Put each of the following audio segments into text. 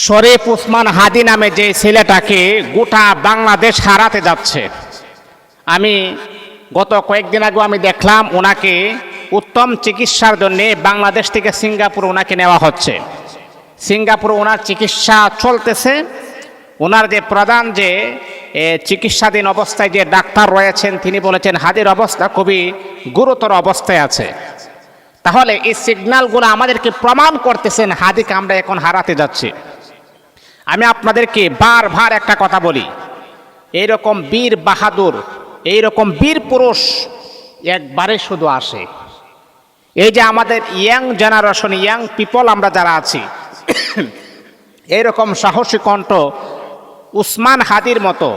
শরীফ উসমান হাদি নামে যে ছেলেটাকে গোটা বাংলাদেশ হারাতে যাচ্ছে। আমি গত কয়েকদিন আগে আমি দেখলাম ওনাকে উত্তম চিকিৎসার জন্য বাংলাদেশ থেকে সিঙ্গাপুর ওনাকে নেওয়া হচ্ছে। সিঙ্গাপুরে ওনার চিকিৎসা চলতেছে। ওনার যে প্রধান যে চিকিৎসাধীন অবস্থায় যে ডাক্তার রয়েছেন তিনি বলেছেন হাদির অবস্থা খুবই গুরুতর অবস্থায় আছে। তাহলে এই সিগন্যালগুলো আমাদেরকে প্রমাণ করতেছেন হাদিকে আমরা এখন হারাতে যাচ্ছি। আমি আপনাদেরকে বারবার একটা কথা বলি, এইরকম বীর বাহাদুর, এইরকম বীর পুরুষ একবারে শুধু আসে। এই যে আমাদের ইয়াং জেনারেশন, ইয়াং পিপল আমরা যারা আছি, এইরকম সাহসী কণ্ঠ উসমান হাদির মতো,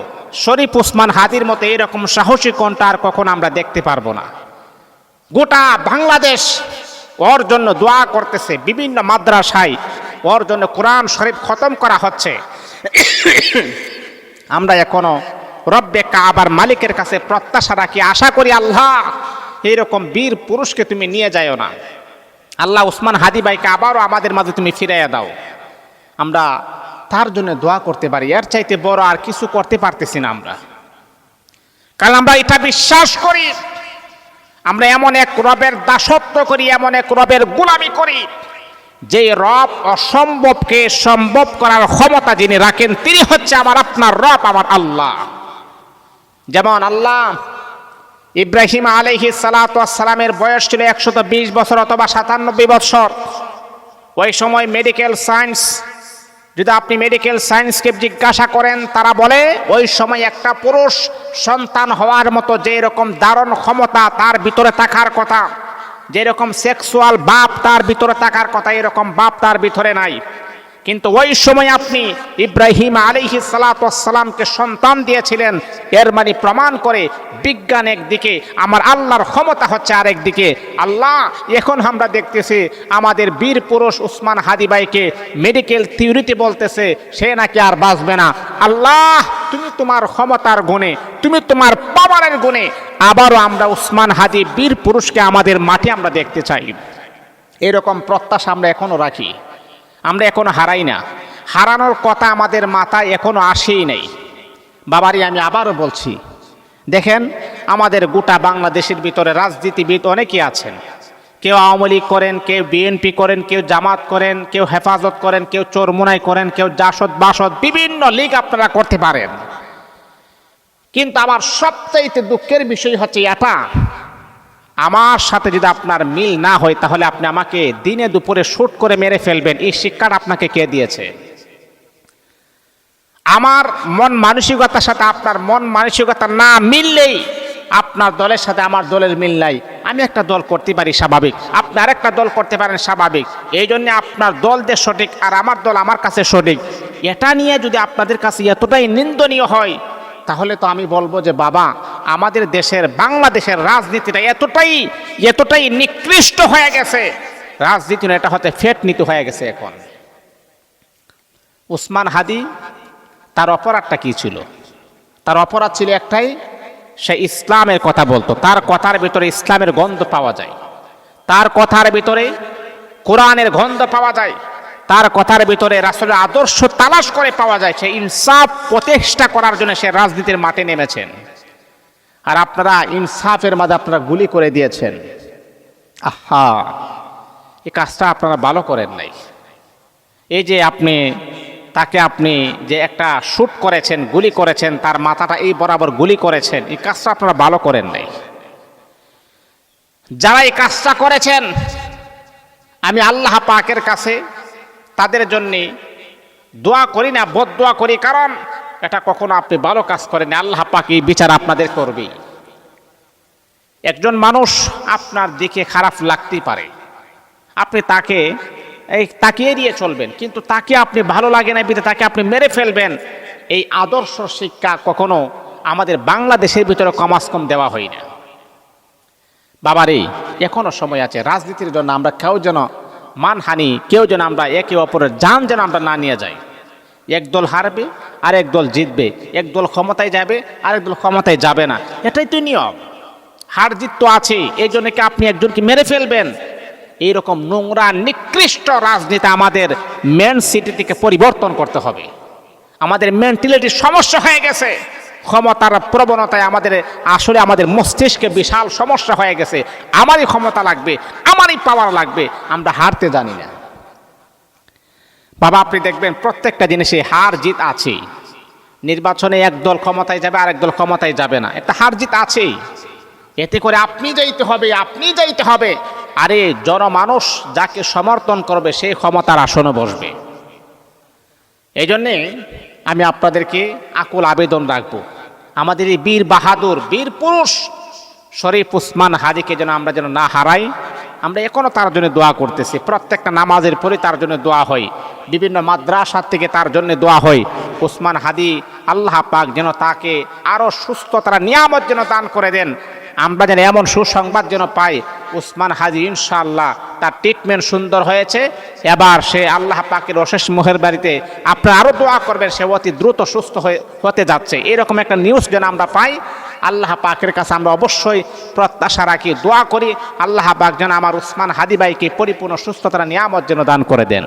শরীফ উসমান হাদির মতো এইরকম সাহসী কণ্ঠ আর কখন আমরা দেখতে পারবো না। গোটা বাংলাদেশ ওর জন্য দোয়া করতেছে, বিভিন্ন মাদ্রাসায় ওর জন্য কোরআন শরীফ খতম করা হচ্ছে। আমরা এখনো রব্বে কাবার মালিকের কাছে প্রত্যাশা রাখি, আশা করি আল্লাহ এইরকম বীর পুরুষকে তুমি নিয়ে যাও না, আল্লাহ উসমান হাদি ভাইকে আবারও আমাদের মাঝে তুমি ফিরাইয়া দাও। আমরা তার জন্য দোয়া করতে পারি, এর চাইতে বড় আর কিছু করতে পারতেছি না আমরা। কারণ আমরা এটা বিশ্বাস করি, আমরা এমন এক রবের দাসত্ব করি, এমন এক রবের গোলামি করি যে রব অসম্ভবকে সম্ভব করার ক্ষমতা যিনি রাখেন তিনি হচ্ছে আমার আপনার রব, আমার আল্লাহ। যেমন আল্লাহ ইব্রাহিম আলাইহিস সালাতু ওয়াস সালামের বয়স ছিল 120 বছর অথবা 97 বছর। ওই সময় মেডিকেল সায়েন্স, যদি আপনি মেডিকেল সায়েন্সকে জিজ্ঞাসা করেন তারা বলে ওই সময় একটা পুরুষ সন্তান হওয়ার মতো যে রকম দারুণ ক্ষমতা তার ভিতরে থাকার কথা, যেরকম সেক্সুয়াল বাপ তার ভিতরে থাকার কথা, এরকম বাপ তার ভিতরে নাই। কিন্তু ওই সময় আপনি ইব্রাহিম আলাইহিস সালাতু ওয়াস সালামকে সন্তান দিয়েছিলেন, এর মানে প্রমাণ করে বিজ্ঞান একদিকে, আমার আল্লাহর ক্ষমতা হচ্ছে আরেক দিকে। আল্লাহ এখন আমরা দেখতেছি আমাদের বীর পুরুষ উসমান হাদি ভাইকে মেডিকেল থিওরিতে বলতেছে সে নাকি আর বাঁচবে না। আল্লাহ তুমি তোমার ক্ষমতার গুণে, তুমি তোমার পাওয়ারের গুণে আবারও আমরা উসমান হাদি বীর পুরুষকে আমাদের মাঠে আমরা দেখতে চাই। এরকম প্রত্যাশা আমরা এখনো রাখি, আমরা এখনো হারাই না। হারানোর কথা আমাদের মাথায় এখনো আসেই নেই। বাবারি আমি আবারও বলছি, দেখেন আমাদের গোটা বাংলাদেশের ভিতরে রাজনীতিবিদ অনেকেই আছেন। কেউ আওয়ামী লীগ করেন, কেউ বিএনপি করেন, কেউ জামাত করেন, কেউ হেফাজত করেন, কেউ চোরমুনাই করেন, কেউ জাসদ বাসদ, বিভিন্ন লীগ আপনারা করতে পারেন। কিন্তু আমার সবচাইতে দুঃখের বিষয় হচ্ছে এটা, আমার সাথে যদি আপনার মিল না হয় তাহলে আপনি আমাকে দিনে দুপুরে শুট করে মেরে ফেলবেন, এই শিক্ষাটা আপনাকে কে দিয়েছে? আমার মন মানসিকতার সাথে আপনার মন মানসিকতা না মিললেই, আপনার দলের সাথে আমার দলের মিল নাই, আমি একটা দল করতে পারি স্বাভাবিক, আপনি আরেকটা দল করতে পারেন স্বাভাবিক। এই জন্য আপনার দল যে সঠিক আর আমার দল আমার কাছে সঠিক, এটা নিয়ে যদি আপনাদের কাছে এতটাই নিন্দনীয় হয় তাহলে তো আমি বলবো যে বাবা আমাদের দেশের বাংলাদেশের রাজনীতিটা এতটাই নিকৃষ্ট হয়ে গেছে, রাজনীতি এটা হতে ফেট নীতি হয়ে গেছে এখন। উসমান হাদি তার অপরাধটা কি ছিল? তার অপরাধ ছিল একটাই, সে ইসলামের কথা বলতো, তার কথার ভিতরে ইসলামের গন্ধ পাওয়া যায়, তার কথার ভিতরে কোরআনের গন্ধ পাওয়া যায়, তার কথার ভিতরে রাসূলের আদর্শ তালাশ করে পাওয়া যায়। সে ইনসাফ প্রতিষ্ঠা করার জন্য সে রাজনীতির মাঠে নেমেছেন। আর আপনারা ইনসাফের মাঝে আপনারা গুলি করে দিয়েছেন। আহা, এই কাজটা আপনারা ভালো করেন নাই। এই যে তাকে আপনি যে একটা শুট করেছেন, গুলি করেছেন, তার মাথাটা এই বরাবর গুলি করেছেন, এই কাজটা আপনারা ভালো করেন নাই। যারা এই কাজটা করেছেন আমি আল্লাহ পাকের কাছে তাদের জন্যে দোয়া করি না, বদদোয়া করি, কারণ এটা কখনো আপনি ভালো কাজ করেন, আল্লাহ পাক এই বিচার আপনাদের করবেই। একজন মানুষ আপনার দিকে খারাপ লাগতেই পারে, আপনি তাকে তাকিয়ে দিয়ে চলবেন, কিন্তু তাকে আপনি ভালো লাগে না বিধে তাকে আপনি মেরে ফেলবেন, এই আদর্শ শিক্ষা কখনো আমাদের বাংলাদেশের ভিতরে কমাস কম দেওয়া হয় না। বাবারে এখনো সময় আছে, রাজনীতির জন্য আমরা কেউ যেন মানহানি, কেউ যেন আমরা একে অপরের জান যেন আমরা না নিয়ে যাই। এক দল হারবে আর এক দল জিতবে, এক দল ক্ষমতায় যাবে আর এক দল ক্ষমতায় যাবে না, এটাই তো নিয়ম। হার জিত তো আছে, এই জন্য কি আপনি একজনকে মেরে ফেলবেন? এইরকম নোংরা নিকৃষ্ট রাজনীতি আমাদের মেন সিটি থেকে পরিবর্তন করতে হবে। আমাদের মেন্টালিটির সমস্যা হয়ে গেছে, ক্ষমতার প্রবণতায় আমাদের মস্তিষ্কে বিশাল সমস্যা হয়ে গেছে। আমারই ক্ষমতা লাগবে, আমারই পাওয়ার লাগবে, আমরা হারতে জানি না। বাবা, আপনি দেখবেন প্রত্যেকটা জিনিসে হার জিত আছেই। নির্বাচনে এক দল ক্ষমতায় যাবে, আরেক দল ক্ষমতায় যাবে না, একটা হার জিত আছেই। এতে করে আপনি যাইতে হবে, আরে জনমানুষ যাকে সমর্থন করবে সেই ক্ষমতার আসনে বসবে। এই জন্যে আমি আপনাদেরকে আকুল আবেদন রাখবো, আমাদের এই বীর বাহাদুর বীর পুরুষ শরীফ ওসমান হাদিকে আমরা যেন না হারাই। আমরা এখনো তার জন্য দোয়া করতেছি, প্রত্যেকটা নামাজের পরে তার জন্য দোয়া হয়, বিভিন্ন মাদ্রাসা থেকে তার জন্য দোয়া হয়। ওসমান হাদি আল্লাহ পাক যেন তাকে আরো সুস্থতার নিয়ামত যেন দান করে দেন। আমরা যেন এমন সুসংবাদ যেন পাই, ওসমান হাদি ইনশাআল্লাহ তার ট্রিটমেন্ট সুন্দর হয়েছে, এবার সে আল্লাহ পাকের অশেষ মেহেরবানিতে আপনারা আরো দোয়া করবেন, সে অতি দ্রুত সুস্থ হতে যাচ্ছে, এরকম একটা নিউজ যেন আমরা পাই। আল্লাহ পাকের কাছে আমরা অবশ্যই প্রত্যাশা রাখি, দোয়া করি আল্লাহ পাক যেন আমার ওসমান হাদি ভাইকে পরিপূর্ণ সুস্থতার নিয়ামত যেন দান করে দেন।